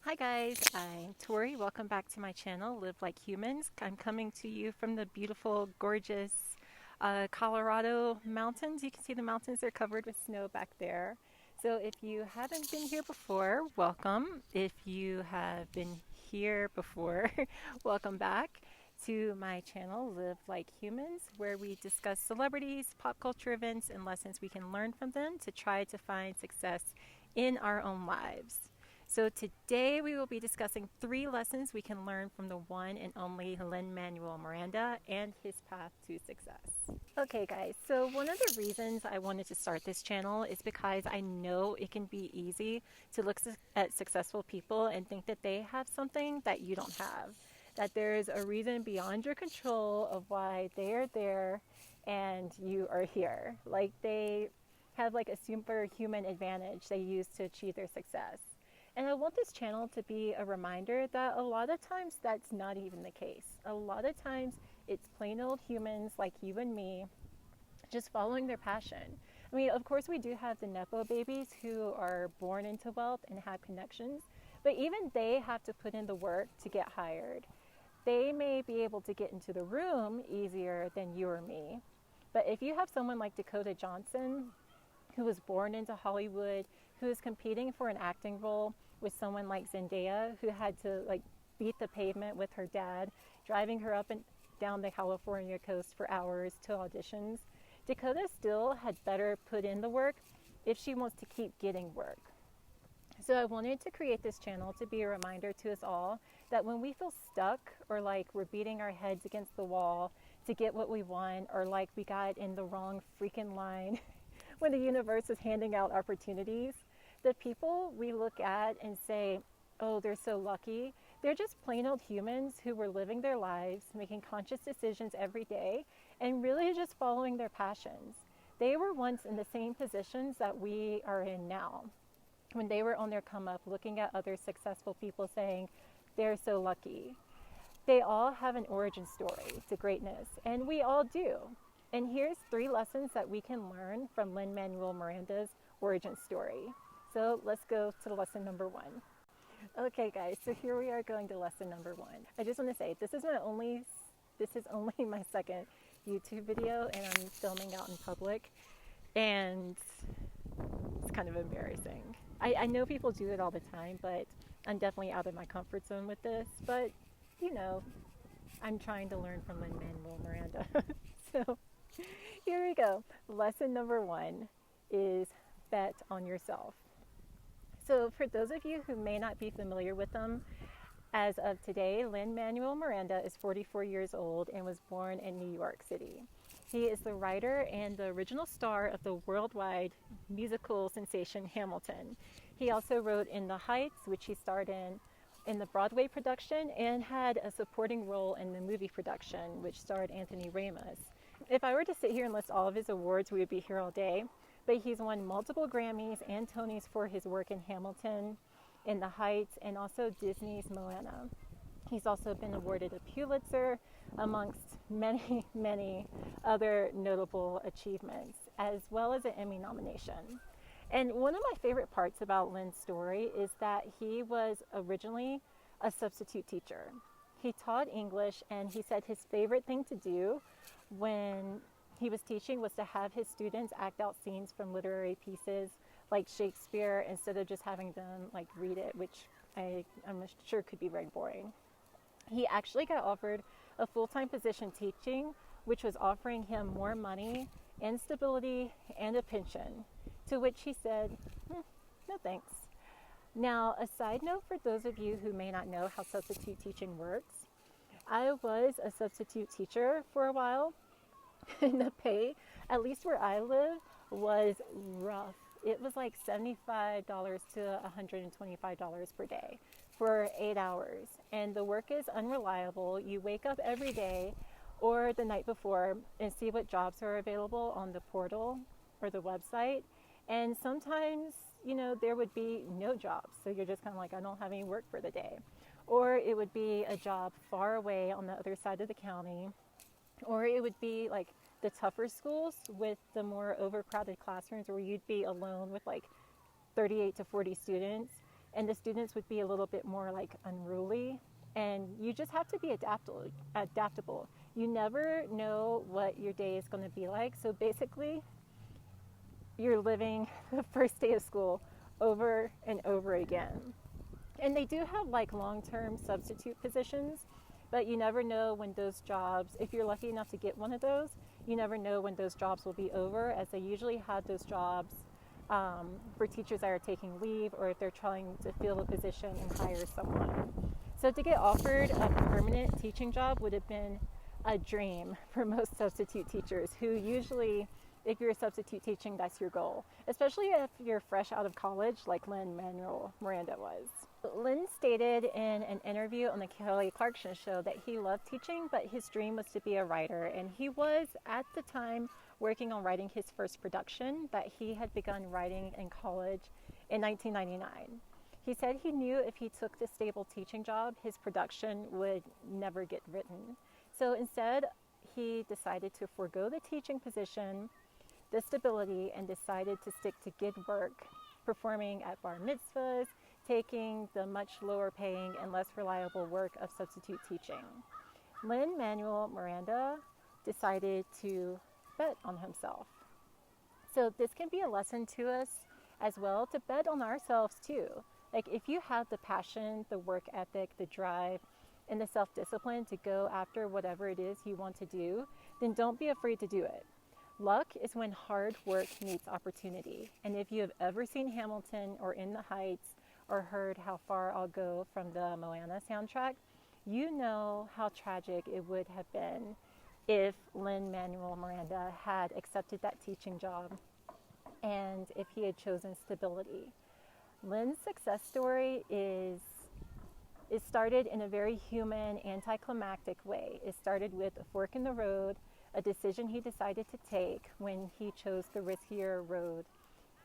Hi guys, I'm Tori. Welcome back to my channel, Live Like Humans. I'm coming to you from the beautiful, gorgeous Colorado mountains. You can see the mountains are covered with snow back there. So if you haven't been here before, welcome. If you have been here before, welcome back to my channel, Live Like Humans, where we discuss celebrities, pop culture events, and lessons we can learn from them to try to find success in our own lives. So today we will be discussing 3 lessons we can learn from the one and only Lin-Manuel Miranda and his path to success. Okay guys, so one of the reasons I wanted to start this channel is because I know it can be easy to look at successful people and think that they have something that you don't have. That there's a reason beyond your control of why they are there and you are here. Like they have like a superhuman advantage they use to achieve their success. And I want this channel to be a reminder that a lot of times that's not even the case. A lot of times it's plain old humans like you and me just following their passion. I mean, of course, we do have the Nepo babies who are born into wealth and have connections, but even they have to put in the work to get hired. They may be able to get into the room easier than you or me. But if you have someone like Dakota Johnson, who was born into Hollywood, who is competing for an acting role with someone like Zendaya, who had to like beat the pavement with her dad, driving her up and down the California coast for hours to auditions, Dakota still had better put in the work if she wants to keep getting work. So I wanted to create this channel to be a reminder to us all that when we feel stuck or like we're beating our heads against the wall to get what we want, or like we got in the wrong freaking line when the universe is handing out opportunities, the people we look at and say, oh, they're so lucky, they're just plain old humans who were living their lives, making conscious decisions every day, and really just following their passions. They were once in the same positions that we are in now. When they were on their come up, looking at other successful people saying, they're so lucky. They all have an origin story to greatness, and we all do. And here's 3 lessons that we can learn from Lin-Manuel Miranda's origin story. So let's go to lesson number 1. Okay guys, so here we are going to lesson number 1. I just want to say this is only my second YouTube video, and I'm filming out in public, and it's kind of embarrassing. I know people do it all the time, but I'm definitely out of my comfort zone with this. But you know, I'm trying to learn from Lin-Manuel Miranda. So here we go. Lesson number 1 is bet on yourself. So for those of you who may not be familiar with them, as of today, Lin-Manuel Miranda is 44 years old and was born in New York City. He is the writer and the original star of the worldwide musical sensation Hamilton. He also wrote In the Heights, which he starred in the Broadway production, and had a supporting role in the movie production, which starred Anthony Ramos. If I were to sit here and list all of his awards, we would be here all day. But he's won multiple Grammys and Tonys for his work in Hamilton, In the Heights, and also Disney's Moana. He's also been awarded a Pulitzer, amongst many, many other notable achievements, as well as an Emmy nomination. And one of my favorite parts about Lin's story is that he was originally a substitute teacher. He taught English, and he said his favorite thing to do when he was teaching was to have his students act out scenes from literary pieces like Shakespeare instead of just having them like read it, which I'm sure could be very boring. He actually got offered a full-time position teaching, which was offering him more money and stability and a pension, to which he said, no thanks. Now, a side note for those of you who may not know how substitute teaching works, I was a substitute teacher for a while, and the pay, at least where I live, was rough. It was like $75 to $125 per day for 8 hours. And the work is unreliable. You wake up every day or the night before and see what jobs are available on the portal or the website. And sometimes, you know, there would be no jobs. So you're just kind of like, I don't have any work for the day. Or it would be a job far away on the other side of the county. Or it would be like the tougher schools with the more overcrowded classrooms where you'd be alone with like 38 to 40 students. and the students would be a little bit more like unruly. And you just have to be adaptable. You never know what your day is going to be like. So basically, you're living the first day of school over and over again. And they do have like long-term substitute positions, but you never know when those jobs, if you're lucky enough to get one of those, you never know when those jobs will be over, as they usually have those jobs for teachers that are taking leave, or if they're trying to fill a position and hire someone. So to get offered a permanent teaching job would have been a dream for most substitute teachers, who usually, if you're substitute teaching, that's your goal, especially if you're fresh out of college like Lin-Manuel Miranda was. Lin stated in an interview on the Kelly Clarkson show that he loved teaching, but his dream was to be a writer, and he was at the time working on writing his first production that he had begun writing in college in 1999. He said he knew if he took the stable teaching job, his production would never get written. So instead, he decided to forego the teaching position, the stability, and decided to stick to gig work, performing at bar mitzvahs, taking the much lower paying and less reliable work of substitute teaching. Lin-Manuel Miranda decided to bet on himself. So this can be a lesson to us as well, to bet on ourselves too. Like, if you have the passion, the work ethic, the drive, and the self-discipline to go after whatever it is you want to do, then don't be afraid to do it. Luck is when hard work meets opportunity. And if you have ever seen Hamilton or In the Heights, or heard How Far I'll Go from the Moana soundtrack, you know how tragic it would have been if Lin-Manuel Miranda had accepted that teaching job and if he had chosen stability. Lin's success story is started in a very human, anticlimactic way. It started with a fork in the road, a decision he decided to take when he chose the riskier road,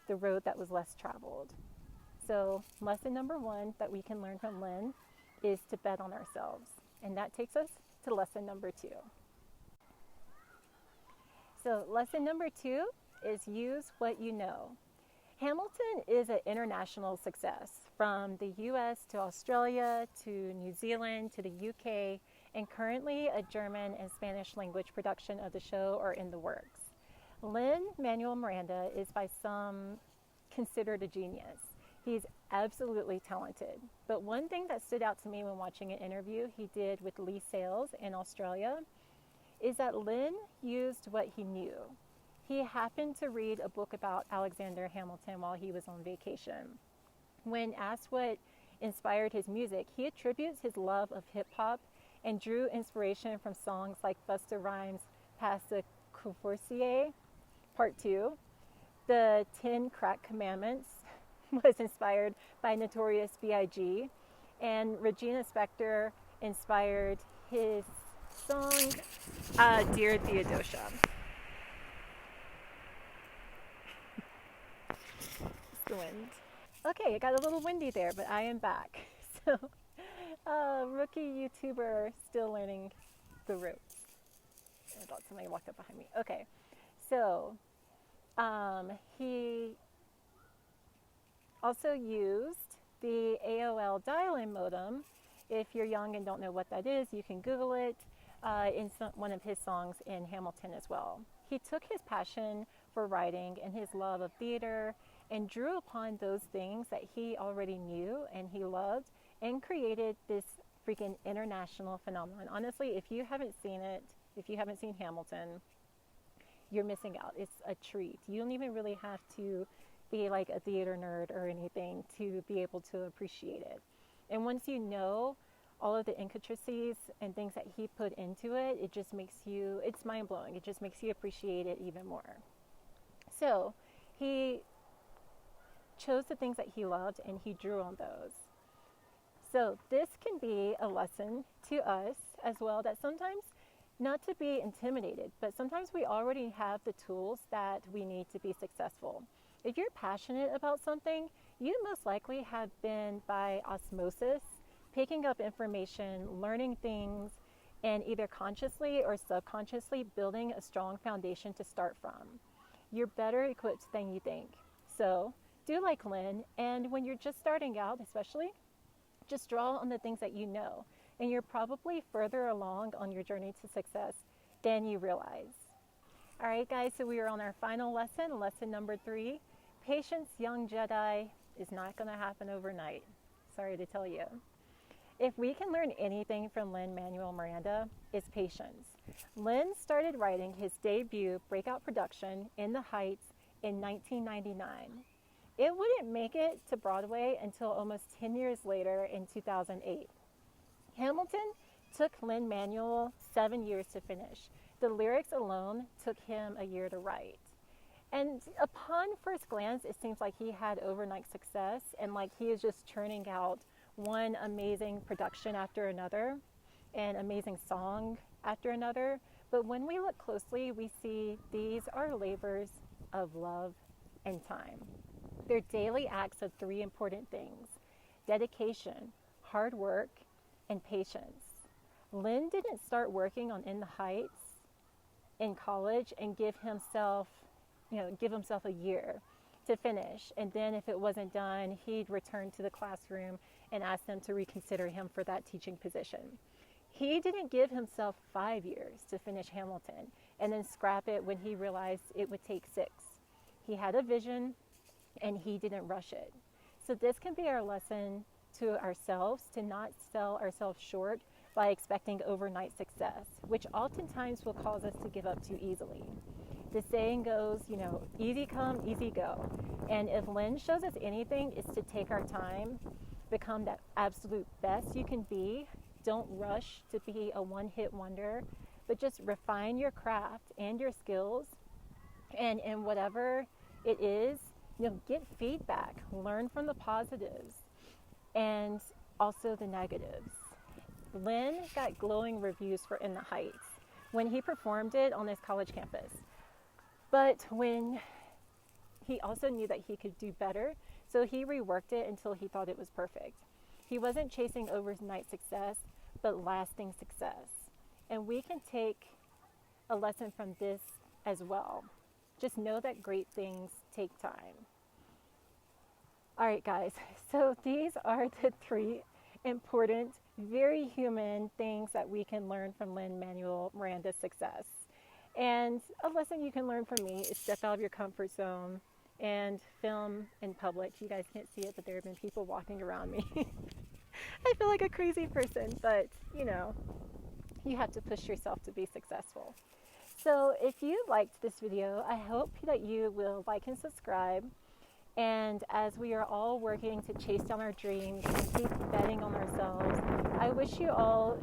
the road that was less traveled. So lesson number one that we can learn from Lin is to bet on ourselves. And that takes us to lesson number two. So lesson number two is use what you know. Hamilton is an international success, from the US to Australia to New Zealand to the UK, and currently a German and Spanish language production of the show are in the works. Lin-Manuel Miranda is by some considered a genius. He's absolutely talented. But one thing that stood out to me when watching an interview he did with Lee Sales in Australia is that Lin used what he knew. He happened to read a book about Alexander Hamilton while he was on vacation. When asked what inspired his music, he attributes his love of hip-hop and drew inspiration from songs like Busta Rhymes' Pass the Courvoisier, Part 2. The 10 Crack Commandments was inspired by Notorious B.I.G., and Regina Spektor inspired his song, Dear Theodosia. It's the wind. Okay, it got a little windy there, but I am back. So, rookie YouTuber still learning the ropes. I thought somebody walked up behind me. Okay, so he also used the AOL dial-in modem. If you're young and don't know what that is, you can Google it, in one of his songs in Hamilton as well. He took his passion for writing and his love of theater and drew upon those things that he already knew and he loved, and created this freaking international phenomenon. Honestly, if you haven't seen it, if you haven't seen Hamilton, you're missing out. It's a treat. You don't even really have to be like a theater nerd or anything to be able to appreciate it. And once you know all of the intricacies and things that he put into it, it just makes you, it's mind-blowing. It just makes you appreciate it even more. So he chose the things that he loved and he drew on those. So this can be a lesson to us as well, that sometimes not to be intimidated, but sometimes we already have the tools that we need to be successful. If you're passionate about something, you most likely have been, by osmosis, picking up information, learning things, and either consciously or subconsciously building a strong foundation to start from. You're better equipped than you think. So do like Lin, and when you're just starting out, especially, just draw on the things that you know, and you're probably further along on your journey to success than you realize. All right, guys, so we are on our final lesson, lesson number 3. Patience, young Jedi, is not going to happen overnight. Sorry to tell you. If we can learn anything from Lin-Manuel Miranda, it's patience. Lin started writing his debut breakout production, In the Heights, in 1999. It wouldn't make it to Broadway until almost 10 years later in 2008. Hamilton took Lin-Manuel 7 years to finish. The lyrics alone took him a year to write. And upon first glance, it seems like he had overnight success and like he is just churning out one amazing production after another, an amazing song after another. But when we look closely, we see these are labors of love and time. They're daily acts of 3 important things: dedication, hard work, and patience. Lin didn't start working on In the Heights in college and give himself a year to finish. And then if it wasn't done, he'd return to the classroom and ask them to reconsider him for that teaching position. He didn't give himself 5 years to finish Hamilton and then scrap it when he realized it would take 6. He had a vision and he didn't rush it. So this can be our lesson to ourselves, to not sell ourselves short by expecting overnight success, which oftentimes will cause us to give up too easily. The saying goes, easy come, easy go. And if Lin shows us anything, it's to take our time, become that absolute best you can be. Don't rush to be a one-hit wonder, but just refine your craft and your skills. And in whatever it is, get feedback, learn from the positives and also the negatives. Lin got glowing reviews for In the Heights when he performed it on his college campus. But when he also knew that he could do better, so he reworked it until he thought it was perfect. He wasn't chasing overnight success, but lasting success. And we can take a lesson from this as well. Just know that great things take time. All right, guys, so these are the 3 important, very human things that we can learn from Lin-Manuel Miranda's success. And a lesson you can learn from me is step out of your comfort zone and film in public. You guys can't see it, but there have been people walking around me. I feel like a crazy person, but you have to push yourself to be successful. So if you liked this video, I hope that you will like and subscribe. And as we are all working to chase down our dreams and keep betting on ourselves, I wish you all,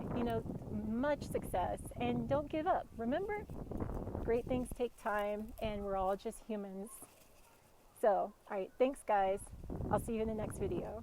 much success, and don't give up. Remember, great things take time and we're all just humans. So, all right, thanks guys. I'll see you in the next video.